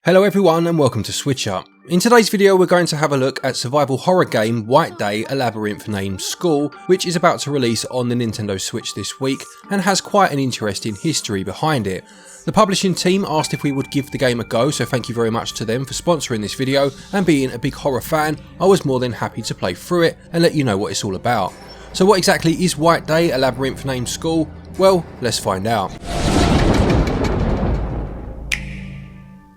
Hello everyone and welcome to SwitchUp. In today's video we're going to have a look at survival horror game White Day, a Labyrinth Named School, which is about to release on the Nintendo Switch this week and has quite an interesting history behind it. The publishing team asked if we would give the game a go, so thank you very much to them for sponsoring this video, and being a big horror fan, I was more than happy to play through it and let you know what it's all about. So what exactly is White Day, a Labyrinth Named School? Well, let's find out.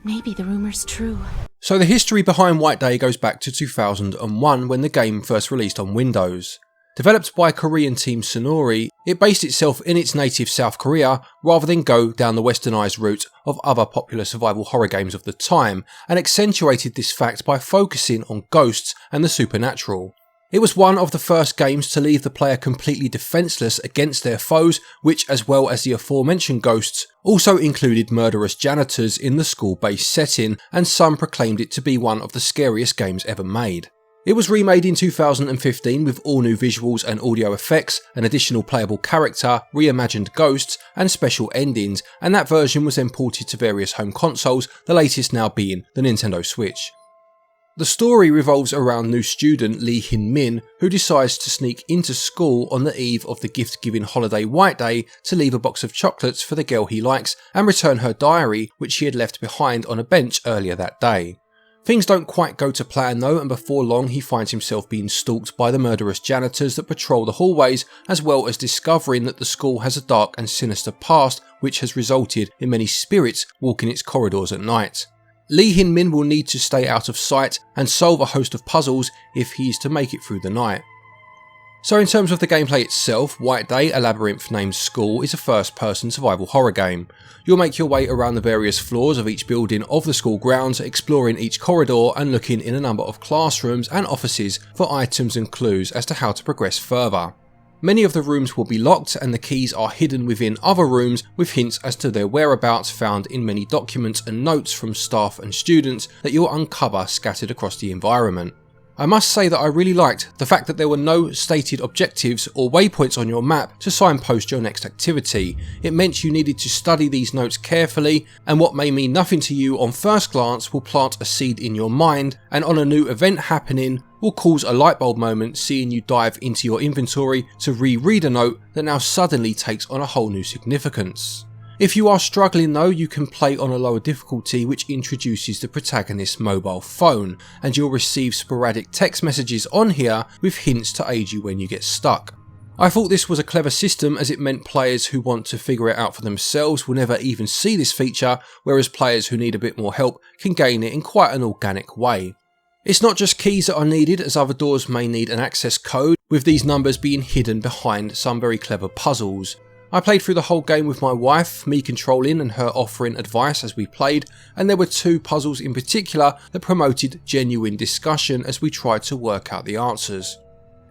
Maybe the rumor's true. So the history behind White Day goes back to 2001 when the game first released on Windows. Developed by Korean team Sonori, it based itself in its native South Korea rather than go down the westernised route of other popular survival horror games of the time, and accentuated this fact by focusing on ghosts and the supernatural. It was one of the first games to leave the player completely defenceless against their foes, which, as well as the aforementioned ghosts, also included murderous janitors in the school-based setting, and some proclaimed it to be one of the scariest games ever made. It was remade in 2015 with all new visuals and audio effects, an additional playable character, reimagined ghosts, and special endings, and that version was then ported to various home consoles, the latest now being the Nintendo Switch. The story revolves around new student Lee Hin-min, who decides to sneak into school on the eve of the gift-giving holiday White Day to leave a box of chocolates for the girl he likes and return her diary, which she had left behind on a bench earlier that day. Things don't quite go to plan though, and before long he finds himself being stalked by the murderous janitors that patrol the hallways, as well as discovering that the school has a dark and sinister past which has resulted in many spirits walking its corridors at night. Lee Hin-min will need to stay out of sight and solve a host of puzzles if he is to make it through the night. So in terms of the gameplay itself, White Day, a Labyrinth Named School is a first-person survival horror game. You'll make your way around the various floors of each building of the school grounds, exploring each corridor and looking in a number of classrooms and offices for items and clues as to how to progress further. Many of the rooms will be locked and the keys are hidden within other rooms, with hints as to their whereabouts found in many documents and notes from staff and students that you'll uncover scattered across the environment. I must say that I really liked the fact that there were no stated objectives or waypoints on your map to signpost your next activity. It meant you needed to study these notes carefully, and what may mean nothing to you on first glance will plant a seed in your mind, and on a new event happening will cause a lightbulb moment, seeing you dive into your inventory to reread a note that now suddenly takes on a whole new significance. If you are struggling though, you can play on a lower difficulty, which introduces the protagonist's mobile phone, and you'll receive sporadic text messages on here with hints to aid you when you get stuck. I thought this was a clever system, as it meant players who want to figure it out for themselves will never even see this feature, whereas players who need a bit more help can gain it in quite an organic way. It's not just keys that are needed, as other doors may need an access code, with these numbers being hidden behind some very clever puzzles. I played through the whole game with my wife, me controlling and her offering advice as we played, and there were two puzzles in particular that promoted genuine discussion as we tried to work out the answers.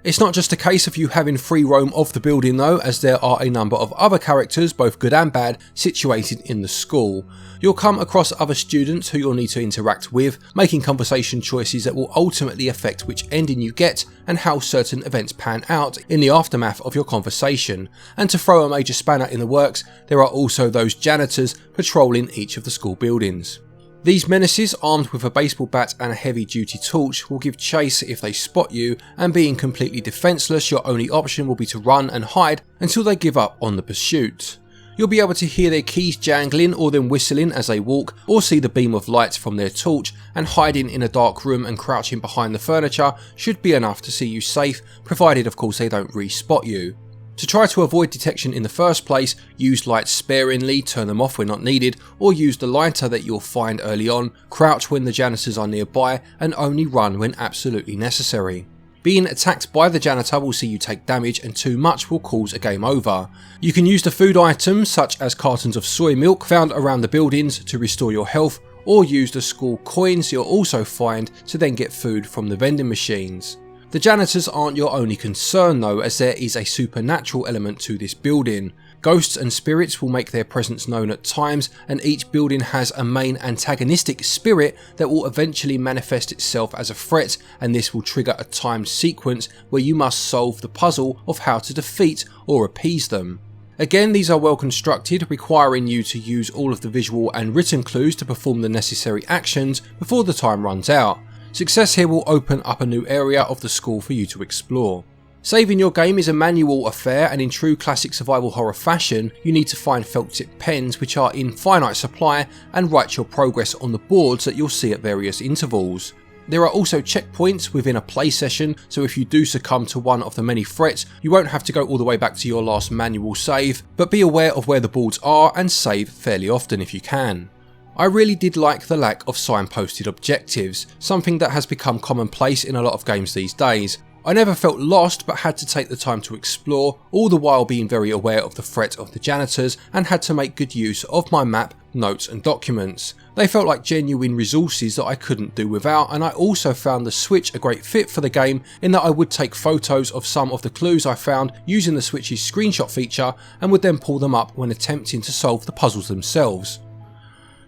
It's not just a case of you having free roam of the building though, as there are a number of other characters, both good and bad, situated in the school. You'll come across other students who you'll need to interact with, making conversation choices that will ultimately affect which ending you get and how certain events pan out in the aftermath of your conversation. And to throw a major spanner in the works, there are also those janitors patrolling each of the school buildings. These menaces, armed with a baseball bat and a heavy-duty torch, will give chase if they spot you, and being completely defenceless, your only option will be to run and hide until they give up on the pursuit. You'll be able to hear their keys jangling or them whistling as they walk, or see the beam of light from their torch, and hiding in a dark room and crouching behind the furniture should be enough to see you safe, provided of course they don't re-spot you. To try to avoid detection in the first place, use lights sparingly, turn them off when not needed, or use the lighter that you'll find early on, crouch when the janitors are nearby, and only run when absolutely necessary. Being attacked by the janitor will see you take damage, and too much will cause a game over. You can use the food items such as cartons of soy milk found around the buildings to restore your health, or use the school coins you'll also find to then get food from the vending machines. The janitors aren't your only concern though, as there is a supernatural element to this building. Ghosts and spirits will make their presence known at times, and each building has a main antagonistic spirit that will eventually manifest itself as a threat, and this will trigger a timed sequence where you must solve the puzzle of how to defeat or appease them. Again, these are well constructed, requiring you to use all of the visual and written clues to perform the necessary actions before the time runs out. Success here will open up a new area of the school for you to explore. Saving your game is a manual affair, and in true classic survival horror fashion, you need to find felt tip pens which are in finite supply and write your progress on the boards that you'll see at various intervals. There are also checkpoints within a play session, so if you do succumb to one of the many threats, you won't have to go all the way back to your last manual save, but be aware of where the boards are and save fairly often if you can. I really did like the lack of signposted objectives, something that has become commonplace in a lot of games these days. I never felt lost, but had to take the time to explore, all the while being very aware of the threat of the janitors, and had to make good use of my map, notes and documents. They felt like genuine resources that I couldn't do without, and I also found the Switch a great fit for the game in that I would take photos of some of the clues I found using the Switch's screenshot feature and would then pull them up when attempting to solve the puzzles themselves.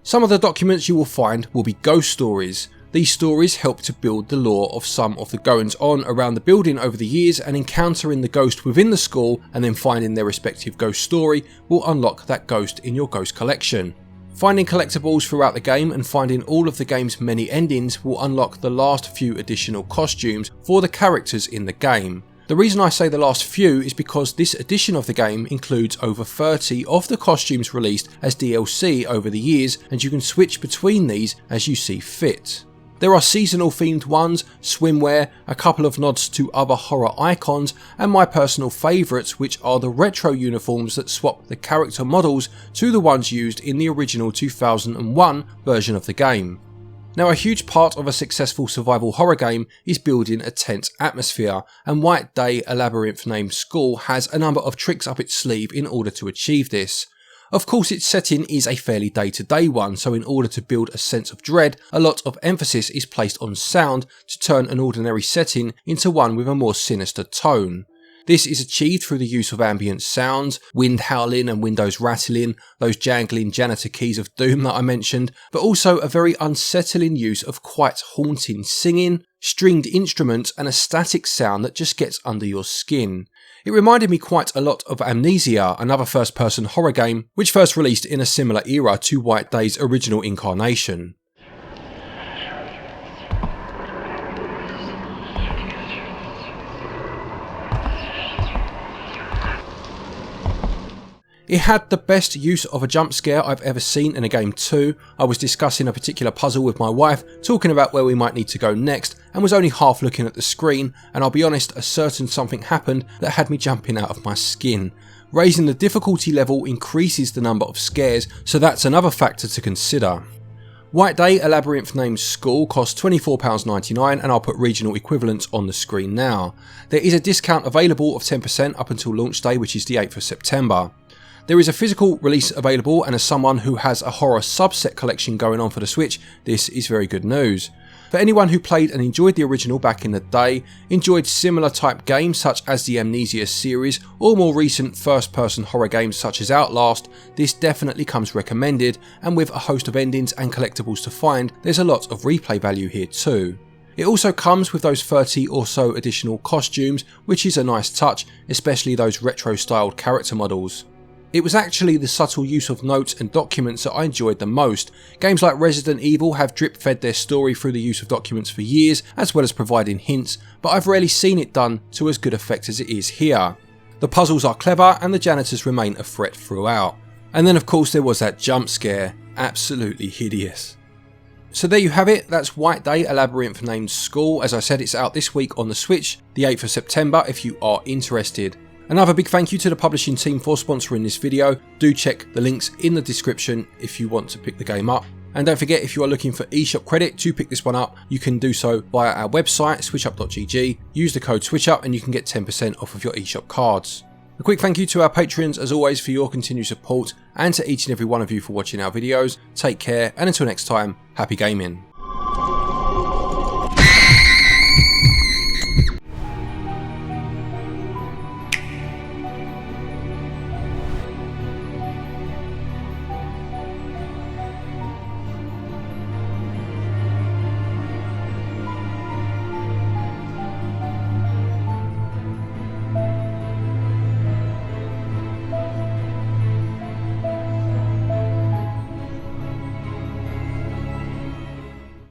Some of the documents you will find will be ghost stories. These stories help to build the lore of some of the goings on around the building over the years, and encountering the ghost within the school and then finding their respective ghost story will unlock that ghost in your ghost collection. Finding collectibles throughout the game and finding all of the game's many endings will unlock the last few additional costumes for the characters in the game. The reason I say the last few is because this edition of the game includes over 30 of the costumes released as DLC over the years, and you can switch between these as you see fit. There are seasonal themed ones, swimwear, a couple of nods to other horror icons, and my personal favourites, which are the retro uniforms that swap the character models to the ones used in the original 2001 version of the game. Now, a huge part of a successful survival horror game is building a tense atmosphere, and White Day: A Labyrinth Named School has a number of tricks up its sleeve in order to achieve this. Of course, its setting is a fairly day-to-day one, so in order to build a sense of dread, a lot of emphasis is placed on sound to turn an ordinary setting into one with a more sinister tone. This is achieved through the use of ambient sounds, wind howling and windows rattling, those jangling janitor keys of doom that I mentioned, but also a very unsettling use of quite haunting singing, stringed instruments and a static sound that just gets under your skin. It reminded me quite a lot of Amnesia, another first-person horror game, which first released in a similar era to White Day's original incarnation. It had the best use of a jump scare I've ever seen in a game too. I was discussing a particular puzzle with my wife, talking about where we might need to go next, and was only half looking at the screen, and I'll be honest, a certain something happened that had me jumping out of my skin. Raising the difficulty level increases the number of scares, so that's another factor to consider. White Day: A Labyrinth Named School costs £24.99, and I'll put regional equivalents on the screen now. There is a discount available of 10% up until launch day, which is the 8th of September. There is a physical release available, and as someone who has a horror subset collection going on for the Switch, this is very good news. For anyone who played and enjoyed the original back in the day, enjoyed similar type games such as the Amnesia series, or more recent first-person horror games such as Outlast, this definitely comes recommended, and with a host of endings and collectibles to find, there's a lot of replay value here too. It also comes with those 30 or so additional costumes, which is a nice touch, especially those retro-styled character models. It was actually the subtle use of notes and documents that I enjoyed the most. Games like Resident Evil have drip-fed their story through the use of documents for years, as well as providing hints, but I've rarely seen it done to as good effect as it is here. The puzzles are clever, and the janitors remain a threat throughout. And then of course there was that jump scare, absolutely hideous. So there you have it, that's White Day: A Labyrinth Named School. As I said, it's out this week on the Switch, the 8th of September if you are interested. Another big thank you to the publishing team for sponsoring this video. Do check the links in the description if you want to pick the game up. And don't forget, if you are looking for eShop credit to pick this one up, you can do so via our website, switchup.gg. Use the code SwitchUp and you can get 10% off of your eShop cards. A quick thank you to our patrons as always for your continued support, and to each and every one of you for watching our videos. Take care, and until next time, happy gaming.